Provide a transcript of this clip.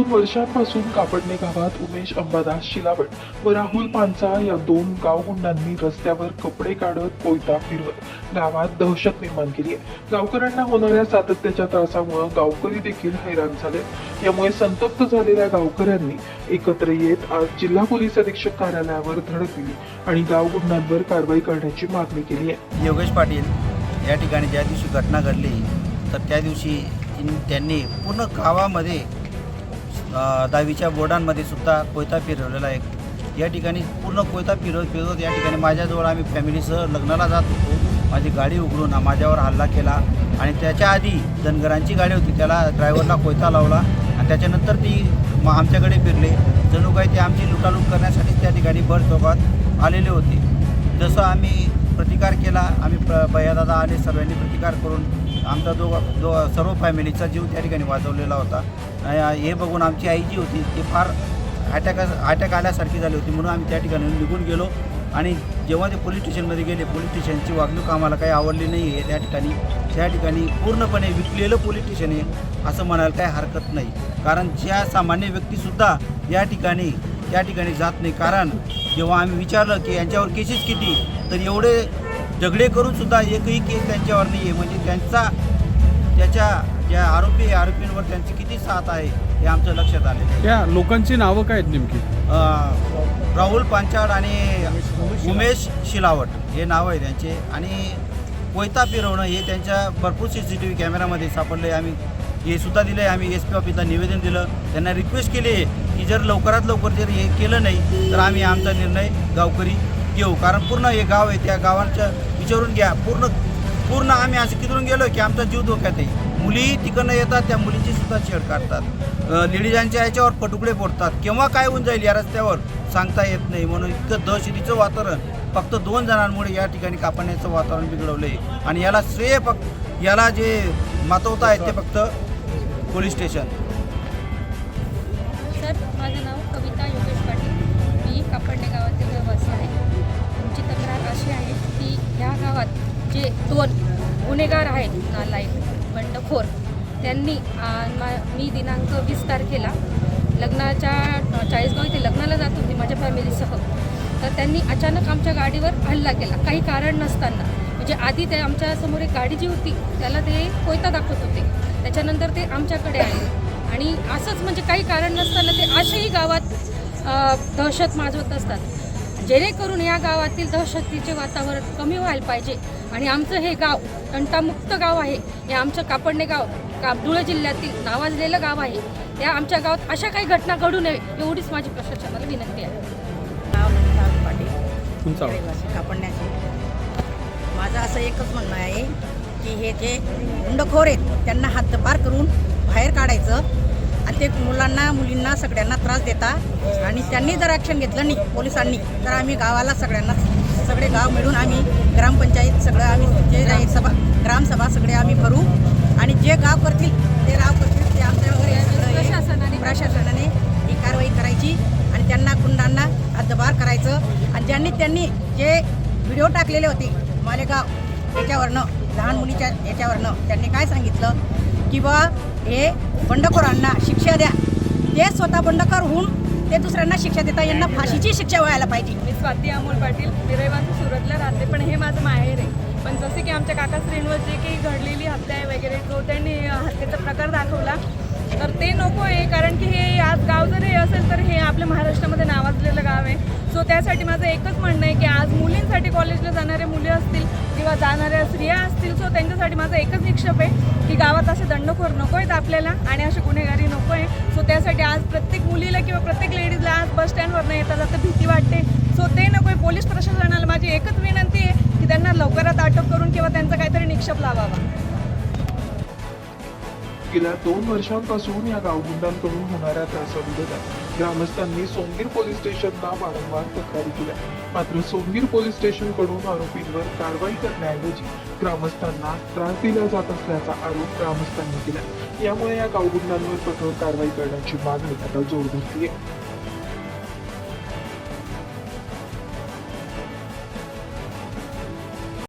2 वर्षांपासून कापडणे गावात उमेश अंबादास शिलावट व राहुल पांचाळ या 2 गावगुंडांनी रस्त्यावर कपडे काढत कोयता फिरवत गावात दहशत निर्माण केली आहे। गावकऱ्यांना होणाऱ्या सातत्याच्या त्रासामुळे गावकरी देखील हैराण झाले। यामुळे संतप्त झालेल्या गावकऱ्यांनी एकत्र येत आज जिल्हा पोलीस अधीक्षक कार्यालयावर धडक दिली आणि गावगुंडांवर कारवाई करण्याची मागणी केली आहे। योगेश पाटील या ठिकाणी ज्या दिवशी घटना घडली तर त्या दिवशी त्यांनी पूर्ण गावामध्ये 10वीच्या बोर्डांमध्ये सुद्धा कोयता फिरवलेला आहे। या ठिकाणी पूर्ण कोयता फिरवत या ठिकाणी माझ्याजवळ आम्ही फॅमिलीसह लग्नाला जात होतो। माझी गाडी उघडून माझ्यावर हल्ला केला आणि त्याच्या आधी धनगरांची गाडी होती, त्याला ड्रायव्हरला कोयता लावला आणि त्याच्यानंतर ती आमच्याकडे फिरले। जणू काही ते आमची लुटालूट करण्यासाठी त्या ठिकाणी भर चौकात आलेले होते। जसं आम्ही प्रतिकार केला, आम्ही भैयादादा आले, सर्वांनी प्रतिकार करून आमचा सर्व फॅमिलीचा जीव त्या ठिकाणी वाचवलेला होता। हे बघून आमची आई जी होती ती फार अटॅक आल्यासारखी झाली होती, म्हणून आम्ही त्या ठिकाणी निघून गेलो। आणि जेव्हा ते पोलीस स्टेशनमध्ये गेले, पोलीस स्टेशनची वागणूक आम्हाला काही आवडली नाही आहे। त्या ठिकाणी पूर्णपणे विकलेलं पोलीस स्टेशन आहे असं म्हणायला काही हरकत नाही, कारण ज्या सामान्य व्यक्तीसुद्धा त्या ठिकाणी जात नाही। कारण जेव्हा आम्ही विचारलं की यांच्यावर केसेस किती, तर एवढे झगडे करूनसुद्धा एकही केस त्यांच्यावर नाही आहे। म्हणजे त्याच्या ज्या आरोपींवर त्यांची किती साथ आहे हे आमचं लक्षात आलेलं आहे। या लोकांची नावं काय आहेत नेमकी? राहुल पांचाळ आणि उमेश शिलावट हे नाव आहे त्यांचे। आणि कोयता फिरवणं हे त्यांच्या भरपूर CCTV कॅमेरामध्ये सापडले। आम्ही हे सुद्धा दिलं आहे, आम्ही SP ऑफिसला निवेदन दिलं, त्यांना रिक्वेस्ट केली आहे की जर लवकरात लवकर जर हे केलं नाही तर आम्ही आमचा निर्णय गावकरी घेऊ। कारण पूर्ण हे गाव आहे, त्या गावांचं विचारून घ्या। पूर्ण आम्ही असं किधरून गेलो की आमचा जीव धोक्यात आहे। मुली तिकडनं येतात, त्या मुलींची सुद्धा छेड काढतात, लेडीजांच्या याच्यावर पटुकडे फोडतात। केव्हा काय होऊन जाईल या रस्त्यावर सांगता येत नाही, म्हणून इतकं दहशतीचं वातावरण फक्त 2 जणांमुळे या ठिकाणी कापण्याचं वातावरण बिघडवलं आहे। आणि याला श्रेय याला जे मातवता आहेत ते फक्त पोलीस स्टेशन। सर, माझं नाव कविता योगेश पाटील, मी कापडणे गावातील रहिवासी आहे। तुमची तक्रार अशी आहे की ह्या गावात जे 2 गुन्हेगार आहेत, नालायक बंडखोर, त्यांनी मी दिनांक 20 तारखेला लग्नाच्या 40गाव इथे लग्नाला जात होती माझ्या फॅमिलीसह, तर त्यांनी अचानक आमच्या गाडीवर हल्ला केला काही कारण नसताना। म्हणजे आधी ते आमच्यासमोर एक गाडी जी होती त्याला ते कोयता दाखवत होते, त्याच्यानंतर ते आमच्याकडे आले आणि असंच म्हणजे काही कारण नसताना ते असेही गावात दहशत माजवत असतात। जेणेकरून या गावातील दहशतीचे वातावरण कमी व्हायला पाहिजे आणि आमचं हे गाव तंटामुक्त गाव आहे। हे आमचं कापडणे गाव धुळे जिल्ह्यातील नावाजलेलं गाव आहे। त्या आमच्या गावात अशा काही घटना घडू नये एवढीच माझी प्रशासनाला विनंती आहे। नाव पाटील, तुमचा कापडण्याचे। माझं असं एकच म्हणणं आहे की हे जे गुंडखोर आहेत त्यांना हद्दपार करून बाहेर काढायचं आणि ते मुलींना सगळ्यांना त्रास देतात। आणि त्यांनी जर ॲक्शन घेतलं नाही पोलिसांनी तर आम्ही गावाला सगळे गाव मिळून आम्ही ग्रामपंचायत सगळं आम्ही जे ग्रामसभा सगळे आम्ही भरू आणि जे गाव करतील ते आमच्या वगैरे प्रशासनाने ही कारवाई करायची आणि त्यांना गुंडांना हद्दपार करायचं। आणि त्यांनी जे व्हिडिओ टाकलेले होते मालेगाव याच्यावरनं, लहान मुलीच्या याच्यावरनं, त्यांनी काय सांगितलं की बा हे बंडखोरांना शिक्षा द्या, ते स्वतः बंडखोर होऊन ते दुसऱ्यांना शिक्षा देता, यांना फाशीची शिक्षा व्हायला पाहिजे। मी स्वाती अमोल पाटील, मी रहिवासी सुरतला राहते, पण हे माझं माहेर आहे। पण जसे की आमच्या काकाश्रींवर जे काही घडलेली हत्या आहे वगैरे, जो त्यांनी हत्येचा प्रकार दाखवला, तर ते नको आहे। कारण की हे आज गाव जर हे असेल तर हे आपल्या महाराष्ट्रामध्ये नावाजलेलं गाव आहे। सो त्यासाठी माझं एकच म्हणणं आहे की आज मुलींसाठी कॉलेजला जाणारे मुली असतील किंवा जाणाऱ्या स्त्रिया असतील, सो त्यांच्यासाठी माझा एकच निक्षेप आहे की गावात असे दंडखोर नको आहेत आपल्याला आणि अशी गुन्हेगारी नको आहे। सो त्यासाठी आज प्रत्येक मुलीला किंवा प्रत्येक लेडीजला आज बस स्टँडवरनं येता जाता भीती वाटते। सो ते नको आहे। पोलीस प्रशासनाला माझी एकच विनंती आहे की त्यांना लवकरात अटक करून किंवा त्यांचा काहीतरी निक्षेप लावावा। गेल्या 2 वर्षांपासून या गावगुंडांकडून होणाऱ्या त्रासाविरोधात ग्रामस्थांनी सोनगीर पोलीस स्टेशनला वारंवार तक्रारी केल्या। मात्र सोनगीर पोलीस स्टेशनकडून आरोपींवर कारवाई करण्याऐवजी ग्रामस्थांना त्रास दिला जात असल्याचा आरोप ग्रामस्थांनी केला। यामुळे या गावगुंडांवर कठोर कारवाई करण्याची मागणी आता जोर धरली आहे।